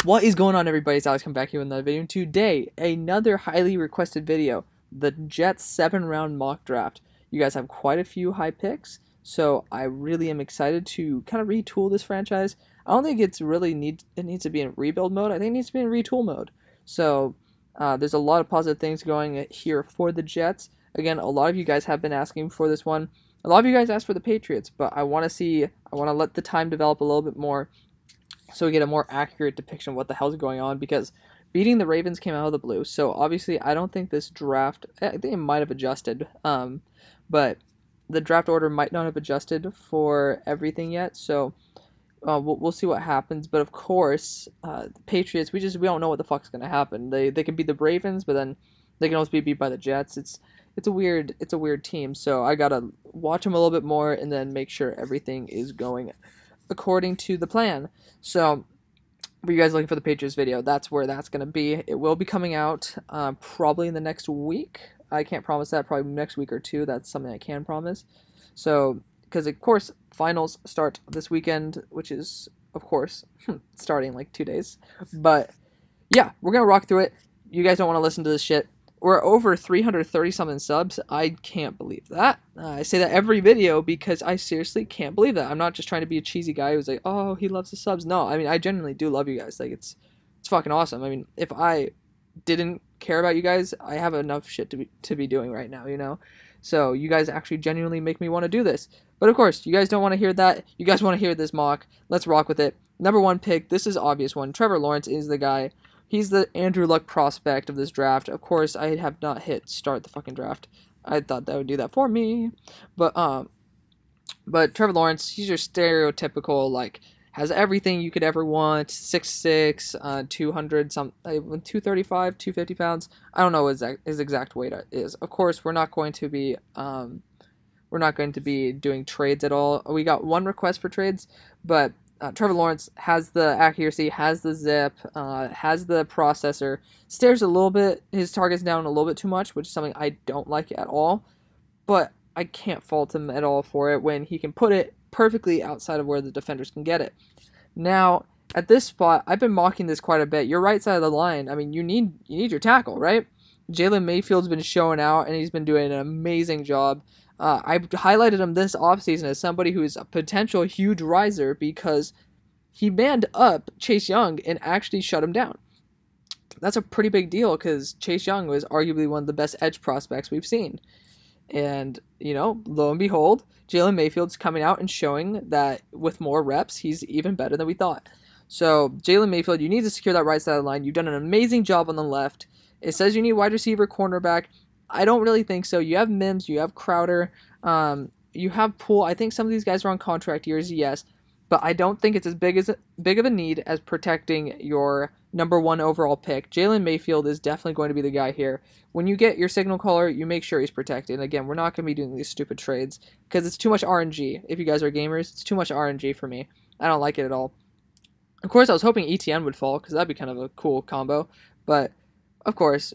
What is going on, everybody? It's Alex coming back here with another video. And today, another highly requested video, the Jets 7-round mock draft. You guys have quite a few high picks, so I really am excited to kind of retool this franchise. I don't think it needs to be in rebuild mode. I think it needs to be in retool mode. So there's a lot of positive things going here for the Jets. Again, a lot of you guys have been asking for this one. A lot of you guys asked for the Patriots, but I want to let the time develop a little bit more, so we get a more accurate depiction of what the hell's going on, because beating the Ravens came out of the blue. So obviously I don't think this draft, I think it might have adjusted, but the draft order might not have adjusted for everything yet. So we'll see what happens. But of course, the Patriots, we don't know what the fuck's going to happen. They can beat the Ravens, but then they can also be beat by the Jets. It's a weird team. So I got to watch them a little bit more and then make sure everything is going according to the plan. So for you guys looking for the Patriots video, that's where that's going to be. It will be coming out probably in the next week. I can't promise that, probably next week or two. That's something I can promise. So, because of course, finals start this weekend, which is, of course, starting in like 2 days. But yeah, we're going to rock through it. You guys don't want to listen to this shit. We're over 330-something subs. I can't believe that. I say that every video because I seriously can't believe that. I'm not just trying to be a cheesy guy who's like, oh, he loves the subs. No, I mean, I genuinely do love you guys. Like, it's fucking awesome. I mean, if I didn't care about you guys, I have enough shit to be doing right now, you know? So you guys actually genuinely make me want to do this. But of course, you guys don't want to hear that. You guys want to hear this mock. Let's rock with it. Number 1 pick, this is obvious one. Trevor Lawrence is the guy. He's the Andrew Luck prospect of this draft. Of course, I have not hit start the fucking draft. I thought that would do that for me. But Trevor Lawrence, he's your stereotypical, like, has everything you could ever want. 6'6", 235, 250 pounds. I don't know what his exact weight is. Of course, we're not going to be doing trades at all. We got one request for trades, but Trevor Lawrence has the accuracy, has the zip, has the processor, stares a little bit, his target's down a little bit too much, which is something I don't like at all, but I can't fault him at all for it when he can put it perfectly outside of where the defenders can get it. Now, at this spot, I've been mocking this quite a bit. Your right side of the line, I mean, you need your tackle, right? Jalen Mayfield's been showing out, and he's been doing an amazing job. I highlighted him this offseason as somebody who is a potential huge riser because he manned up Chase Young and actually shut him down. That's a pretty big deal because Chase Young was arguably one of the best edge prospects we've seen. And, you know, lo and behold, Jalen Mayfield's coming out and showing that with more reps, he's even better than we thought. So, Jalen Mayfield, you need to secure that right side of the line. You've done an amazing job on the left. It says you need wide receiver, cornerback. I don't really think so. You have Mims, you have Crowder, you have Poole. I think some of these guys are on contract years, yes, but I don't think it's as big of a need as protecting your number 1 overall pick. Jalen Mayfield is definitely going to be the guy here. When you get your signal caller, you make sure he's protected. And again, we're not going to be doing these stupid trades because it's too much RNG. If you guys are gamers, it's too much RNG for me. I don't like it at all. Of course, I was hoping ETN would fall because that'd be kind of a cool combo, but of course,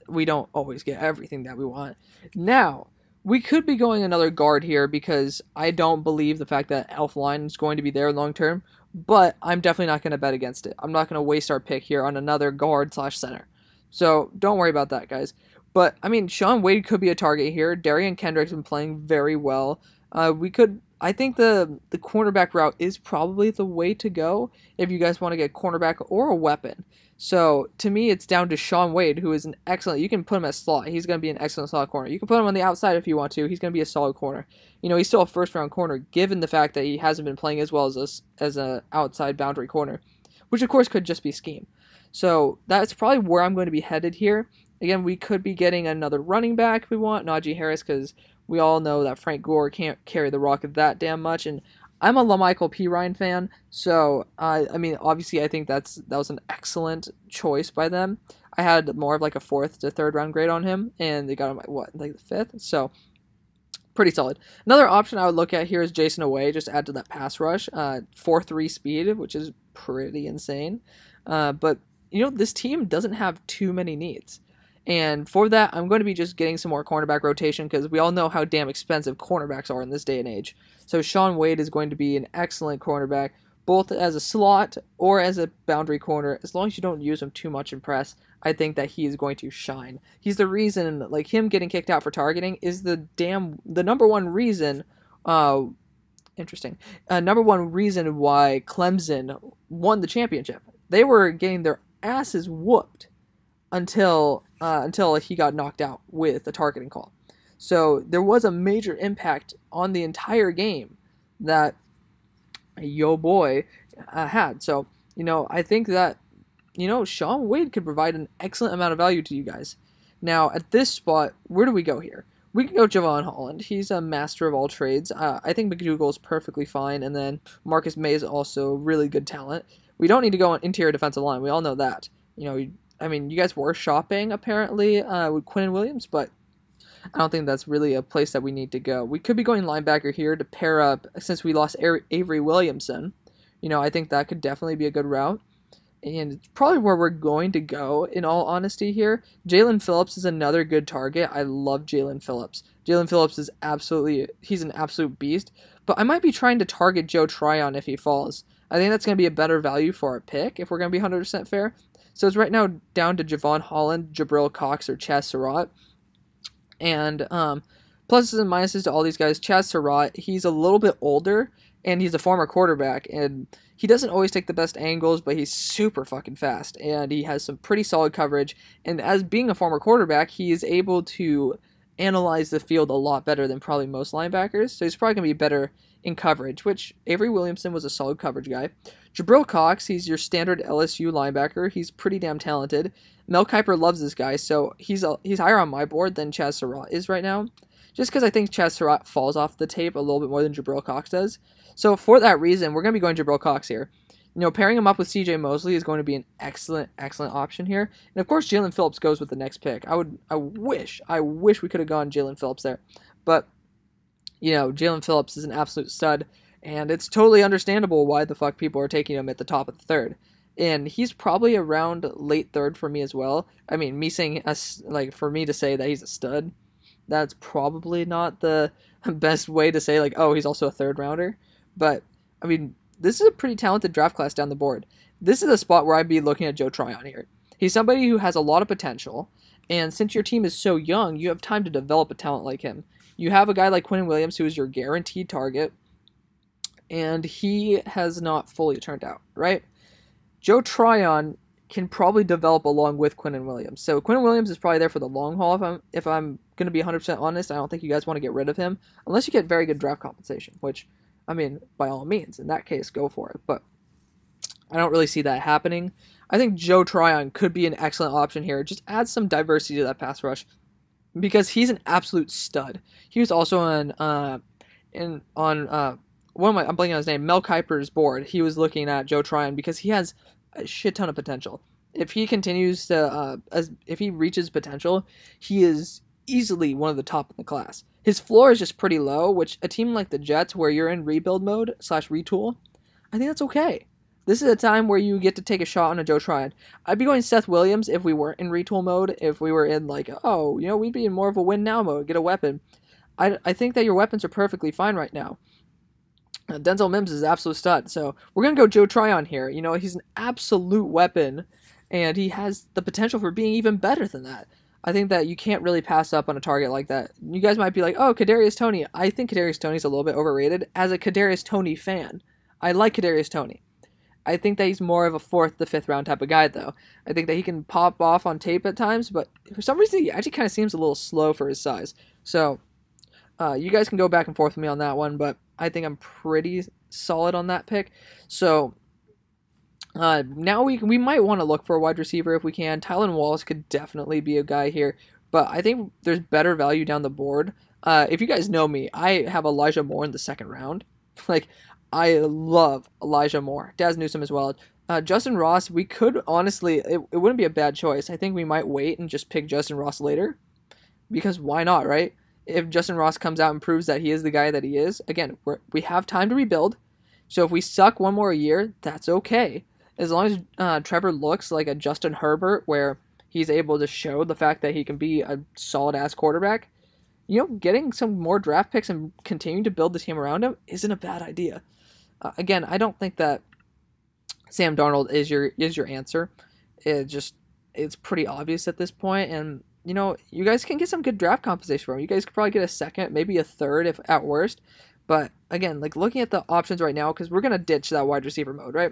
we don't always get everything that we want. Now, we could be going another guard here because I don't believe the fact that Elflein is going to be there long term, but I'm definitely not going to bet against it. I'm not going to waste our pick here on another guard/center. So don't worry about that, guys. But, I mean, Shaun Wade could be a target here. Darian Kendrick's been playing very well. I think the cornerback route is probably the way to go if you guys want to get cornerback or a weapon. So, to me, it's down to Shaun Wade, who is an excellent, you can put him as slot. He's going to be an excellent slot corner. You can put him on the outside if you want to. He's going to be a solid corner. You know, he's still a first-round corner, given the fact that he hasn't been playing as well as a outside boundary corner, which, of course, could just be scheme. So, that's probably where I'm going to be headed here. Again, we could be getting another running back if we want, Najee Harris, because we all know that Frank Gore can't carry the rock that damn much, and I'm a LaMichael Pirine fan, so I mean, obviously, I think that was an excellent choice by them. I had more of like a 4th to 3rd round grade on him, and they got him like the 5th, so pretty solid. Another option I would look at here is Jason Away, just add to that pass rush, 4.3 speed, which is pretty insane. But you know, this team doesn't have too many needs. And for that, I'm going to be just getting some more cornerback rotation because we all know how damn expensive cornerbacks are in this day and age. So Shaun Wade is going to be an excellent cornerback. both as a slot or as a boundary corner, as long as you don't use him too much in press, I think that he is going to shine. He's the reason, like him getting kicked out for targeting is the number one reason. Interesting. Number one reason why Clemson won the championship. They were getting their asses whooped until he got knocked out with a targeting call. So there was a major impact on the entire game that yo boy had. So, I think that, Shaun Wade could provide an excellent amount of value to you guys. Now, at this spot, where do we go here? We can go Jevon Holland. He's a master of all trades. I think McDougal is perfectly fine, and then Marcus Maye is also really good talent. We don't need to go on interior defensive line. We all know that. You guys were shopping, apparently, with Quinnen Williams, but I don't think that's really a place that we need to go. We could be going linebacker here to pair up, since we lost Avery Williamson. I think that could definitely be a good route. And it's probably where we're going to go, in all honesty here. Jaelan Phillips is another good target. I love Jaelan Phillips. Jaelan Phillips is he's an absolute beast. But I might be trying to target Joe Tryon if he falls. I think that's going to be a better value for our pick, if we're going to be 100% fair. So it's right now down to Jevon Holland, Jabril Cox, or Chaz Surratt. And pluses and minuses to all these guys. Chaz Surratt, he's a little bit older, and he's a former quarterback, and he doesn't always take the best angles, but he's super fucking fast, and he has some pretty solid coverage, and as being a former quarterback, he is able to analyze the field a lot better than probably most linebackers, so he's probably going to be better in coverage, which Avery Williamson was a solid coverage guy. Jabril Cox, he's your standard LSU linebacker. He's pretty damn talented. Mel Kiper loves this guy, so he's higher on my board than Chaz Surratt is right now, just because I think Chaz Surratt falls off the tape a little bit more than Jabril Cox does. So for that reason, we're going to be going Jabril Cox here. Pairing him up with C.J. Mosley is going to be an excellent, excellent option here. And of course, Jaelan Phillips goes with the next pick. I wish we could have gone Jaelan Phillips there. But, Jaelan Phillips is an absolute stud. And it's totally understandable why the fuck people are taking him at the top of the third. And he's probably around late third for me as well. I mean, for me to say that he's a stud, that's probably not the best way to say, he's also a third rounder. But, this is a pretty talented draft class down the board. This is a spot where I'd be looking at Joe Tryon here. He's somebody who has a lot of potential, and since your team is so young, you have time to develop a talent like him. You have a guy like Quinnen Williams, who is your guaranteed target, and he has not fully turned out, right? Joe Tryon can probably develop along with Quinnen Williams. So Quinnen Williams is probably there for the long haul, if I'm going to be 100% honest. I don't think you guys want to get rid of him, unless you get very good draft compensation, which, by all means, in that case, go for it. But I don't really see that happening. I think Joe Tryon could be an excellent option here. Just add some diversity to that pass rush, because he's an absolute stud. He was also I'm blanking on his name, Mel Kiper's board. He was looking at Joe Tryon because he has a shit ton of potential. If he continues to, if he reaches potential, he is easily one of the top in the class. His floor is just pretty low, which a team like the Jets, where you're in rebuild mode / retool, I think that's okay. This is a time where you get to take a shot on a Joe Tryon. I'd be going Seth Williams if we weren't in retool mode. If we were in we'd be in more of a win now mode, get a weapon. I think that your weapons are perfectly fine right now. Denzel Mims is an absolute stud, so we're going to go Joe Tryon here. He's an absolute weapon, and he has the potential for being even better than that. I think that you can't really pass up on a target like that. You guys might be like, oh, Kadarius Toney. I think Kadarius Toney's a little bit overrated. As a Kadarius Toney fan, I like Kadarius Toney. I think that he's more of a 4th to 5th round type of guy, though. I think that he can pop off on tape at times, but for some reason he actually kind of seems a little slow for his size. So you guys can go back and forth with me on that one, but I think I'm pretty solid on that pick. So now we might want to look for a wide receiver if we can. Tylan Wallace could definitely be a guy here, but I think there's better value down the board. If you guys know me, I have Elijah Moore in the 2nd round. I love Elijah Moore. Daz Newsome as well. Justin Ross, we could honestly, it wouldn't be a bad choice. I think we might wait and just pick Justin Ross later, because why not, right? If Justin Ross comes out and proves that he is the guy that he is, again, we have time to rebuild. So if we suck one more year, that's okay. As long as Trevor looks like a Justin Herbert, where he's able to show the fact that he can be a solid-ass quarterback, getting some more draft picks and continuing to build the team around him isn't a bad idea. Again, I don't think that Sam Darnold is your answer. It's pretty obvious at this point, and you guys can get some good draft compensation from him. You guys could probably get a second, maybe a third if at worst. But again, like looking at the options right now, because we're gonna ditch that wide receiver mode, right?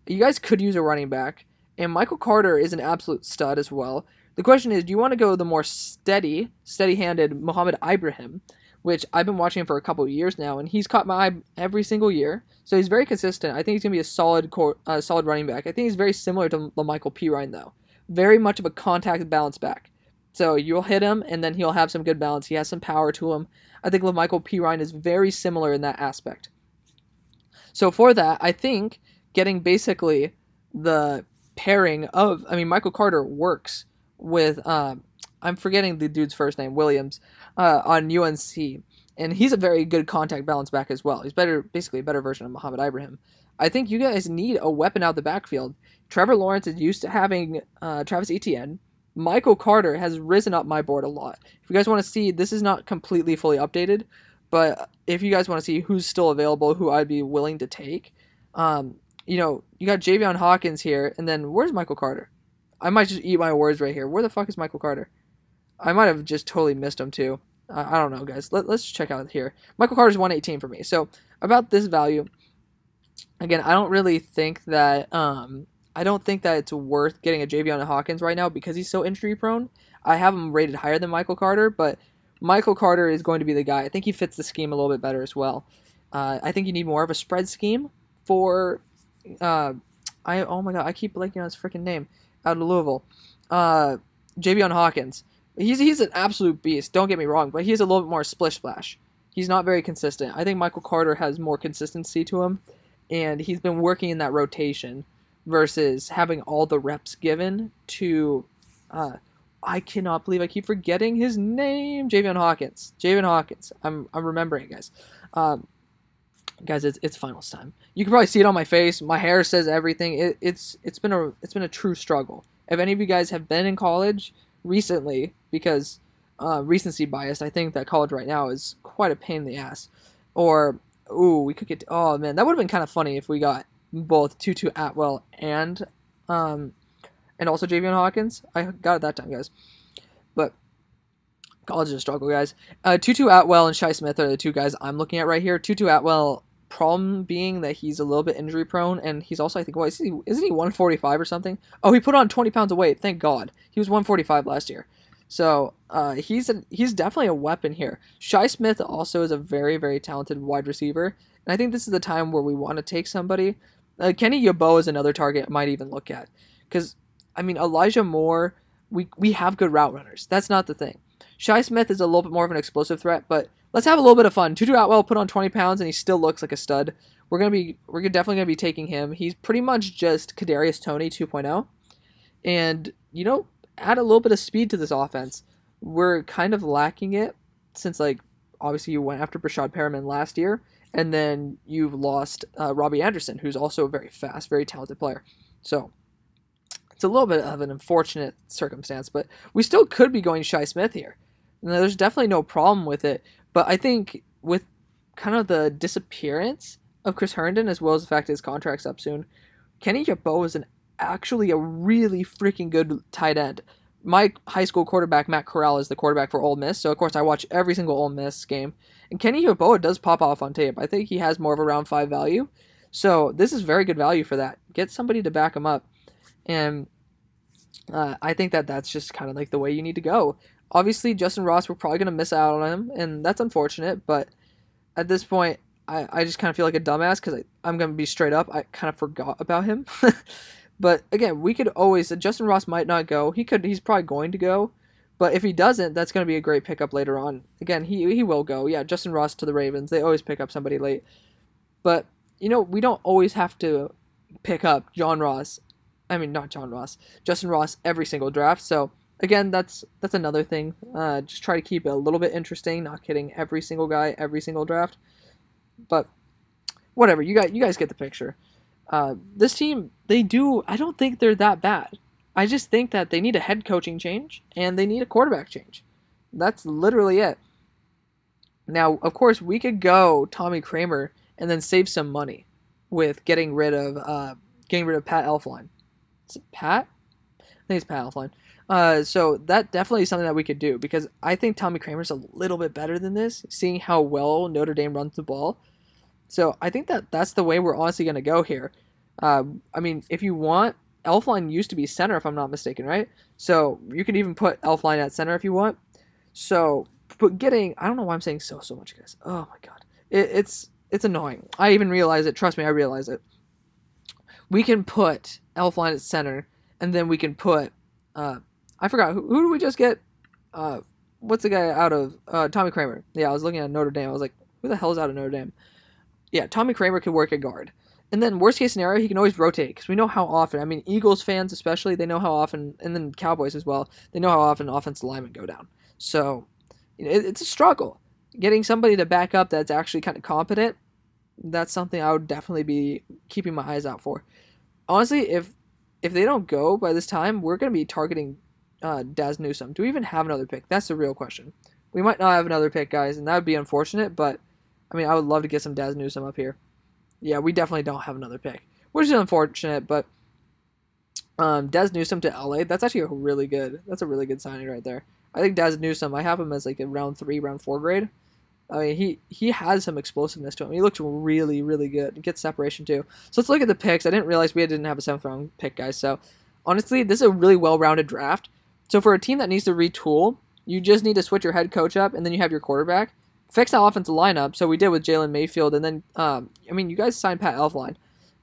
You guys could use a running back, and Michael Carter is an absolute stud as well. The question is, do you want to go the more steady-handed Mohamed Ibrahim, which I've been watching him for a couple of years now, and he's caught my eye every single year. So he's very consistent. I think he's gonna be a solid running back. I think he's very similar to Michael Pirine though. Very much of a contact balance back. So you'll hit him, and then he'll have some good balance. He has some power to him. I think LaMichael Pirine is very similar in that aspect. So for that, I think getting basically the pairing of, Michael Carter works with, I'm forgetting the dude's first name, Williams, on UNC. And he's a very good contact balance back as well. He's basically a better version of Mohamed Ibrahim. I think you guys need a weapon out the backfield. Trevor Lawrence is used to having Travis Etienne. Michael Carter has risen up my board a lot. If you guys want to see, this is not completely fully updated, but if you guys want to see who's still available, who I'd be willing to take, you got Javion Hawkins here, and then where's Michael Carter? I might just eat my words right here. Where the fuck is Michael Carter? I might have just totally missed him too. I don't know, guys. Let's check out here. Michael Carter's 118 for me. So about this value, again, I don't really think that it's worth getting a Javion Hawkins right now because he's so injury prone. I have him rated higher than Michael Carter, but Michael Carter is going to be the guy. I think he fits the scheme a little bit better as well. I think you need more of a spread scheme for. Oh my god, I keep blanking on his freaking name. Out of Louisville, Javion Hawkins. He's an absolute beast. Don't get me wrong, but he's a little bit more splish splash. He's not very consistent. I think Michael Carter has more consistency to him, and he's been working in that rotation versus having all the reps given to. I cannot believe I keep forgetting his name. Javion Hawkins. I'm remembering it, guys. Guys, it's finals time. You can probably see it on my face. My hair says everything. It's been a true struggle. If any of you guys have been in college recently, because recency bias, I think that college right now is quite a pain in the ass. Or we could get. Oh man, that would have been kind of funny if we got both Tutu Atwell and also Javion Hawkins. I got it that time, guys. But college is a struggle, guys. Tutu Atwell and Shi Smith are the two guys I'm looking at right here. Tutu Atwell, problem being that he's a little bit injury prone, and he's also, I think, isn't he 145 or something? Oh, he put on 20 pounds of weight. Thank God. He was 145 last year. So he's definitely a weapon here. Shi Smith also is a very, very talented wide receiver, and I think this is the time where we want to take somebody. Kenny Yeboah is another target I might even look at, because Elijah Moore, we have good route runners. That's not the thing. Shi Smith is a little bit more of an explosive threat, but let's have a little bit of fun. Tutu Atwell put on 20 pounds, and he still looks like a stud. We're definitely gonna be taking him. He's pretty much just Kadarius Toney 2.0, and add a little bit of speed to this offense. We're kind of lacking it since, obviously you went after Brashad Perriman last year, and then you've lost Robbie Anderson, who's also a very fast, very talented player. So it's a little bit of an unfortunate circumstance, but we still could be going Shi Smith here. And there's definitely no problem with it, but I think with kind of the disappearance of Chris Herndon, as well as the fact that his contract's up soon, Kenny Yeboah is actually a really freaking good tight end. My high school quarterback, Matt Corral, is the quarterback for Ole Miss, so of course I watch every single Ole Miss game. And Kenny Yeboah does pop off on tape. I think he has more of a round 5 value, so this is very good value for that. Get somebody to back him up, and I think that's just kind of the way you need to go. Obviously, Justin Ross, we're probably going to miss out on him, and that's unfortunate, but at this point, I just kind of feel like a dumbass because I'm going to be straight up. I kind of forgot about him. But again, we could always, Justin Ross might not go. He's probably going to go, but if he doesn't, that's going to be a great pickup later on. Again, he will go. Yeah, Justin Ross to the Ravens. They always pick up somebody late. But, we don't always have to pick up Justin Ross every single draft. So again, that's another thing. Just try to keep it a little bit interesting, not getting every single guy every single draft. But whatever, you guys get the picture. This team, I don't think they're that bad. I just think that they need a head coaching change and they need a quarterback change. That's literally it. Now, of course, we could go Tommy Kramer and then save some money with getting rid of getting rid of Pat Elflein. Is it Pat? I think it's Pat Elflein. So that definitely is something that we could do, because I think Tommy Kramer's a little bit better than this, seeing how well Notre Dame runs the ball. So I think that that's the way we're honestly going to go here. I mean, if you want, Elflein used to be center, if I'm not mistaken, right? So you could even put Elflein at center if you want. So, but I don't know why I'm saying so much, guys. Oh my god, it's annoying. I even realize it. Trust me, I realize it. We can put Elflein at center, and then we can put I forgot who did we just get? What's the guy out of Tommy Kramer? Yeah, I was looking at Notre Dame. I was like, who the hell is out of Notre Dame? Yeah, Tommy Kramer could work at guard. And then worst case scenario, he can always rotate, because we know how often. I mean, Eagles fans especially, they know how often, and then Cowboys as well. They know how often offensive linemen go down. So it's a struggle getting somebody to back up that's actually kind of competent. That's something I would definitely be keeping my eyes out for. Honestly, if they don't go by this time, we're going to be targeting Daz Newsome. Do we even have another pick? That's the real question. We might not have another pick, guys, and that would be unfortunate, but I mean, I would love to get some Daz Newsome up here. Yeah, we definitely don't have another pick, which is unfortunate, but Daz Newsome to LA, that's actually that's a really good signing right there. I think Daz Newsome, I have him as like a round 3, round 4 grade. I mean, he has some explosiveness to him. He looks really, really good. He gets separation too. So let's look at the picks. I didn't realize we didn't have a 7th round pick, guys. So honestly, this is a really well-rounded draft. So for a team that needs to retool, you just need to switch your head coach up, and then you have your quarterback. Fix that offensive lineup. So we did with Jalen Mayfield, and then I mean, you guys signed Pat Elflein,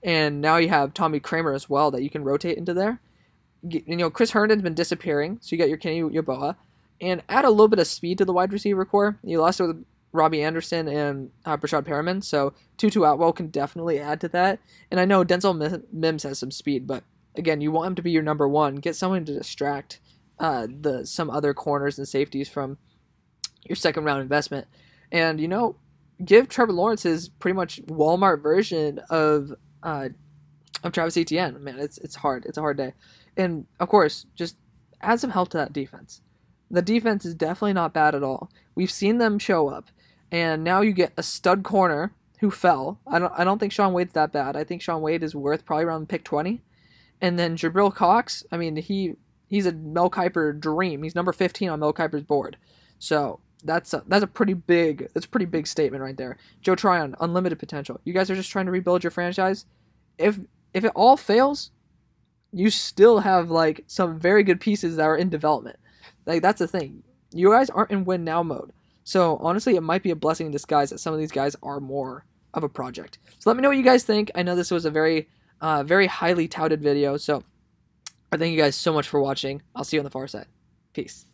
and now you have Tommy Kramer as well that you can rotate into there. You know, Chris Herndon's been disappearing, so you got your Kenny Yeboah, and add a little bit of speed to the wide receiver core. You lost it with Robbie Anderson and Brashad Perriman, so Tutu Atwell can definitely add to that. And I know Denzel Mims has some speed, but again, you want him to be your number 1. Get someone to distract some other corners and safeties from your 2nd round investment. And, you know, give Trevor Lawrence his pretty much Walmart version of Travis Etienne. Man, it's hard. It's a hard day. And, of course, just add some help to that defense. The defense is definitely not bad at all. We've seen them show up. And now you get a stud corner who fell. I don't think Shaun Wade's that bad. I think Shaun Wade is worth probably around pick 20. And then Jabril Cox, I mean, he's a Mel Kiper dream. He's number 15 on Mel Kiper's board. So that's a pretty big statement right there. Joe Tryon, unlimited potential. You guys are just trying to rebuild your franchise. If it all fails, you still have like some very good pieces that are in development. Like, that's the thing. You guys aren't in win now mode. So honestly, it might be a blessing in disguise that some of these guys are more of a project. So let me know what you guys think. I know this was a very highly touted video. So I thank you guys so much for watching. I'll see you on the far side. Peace.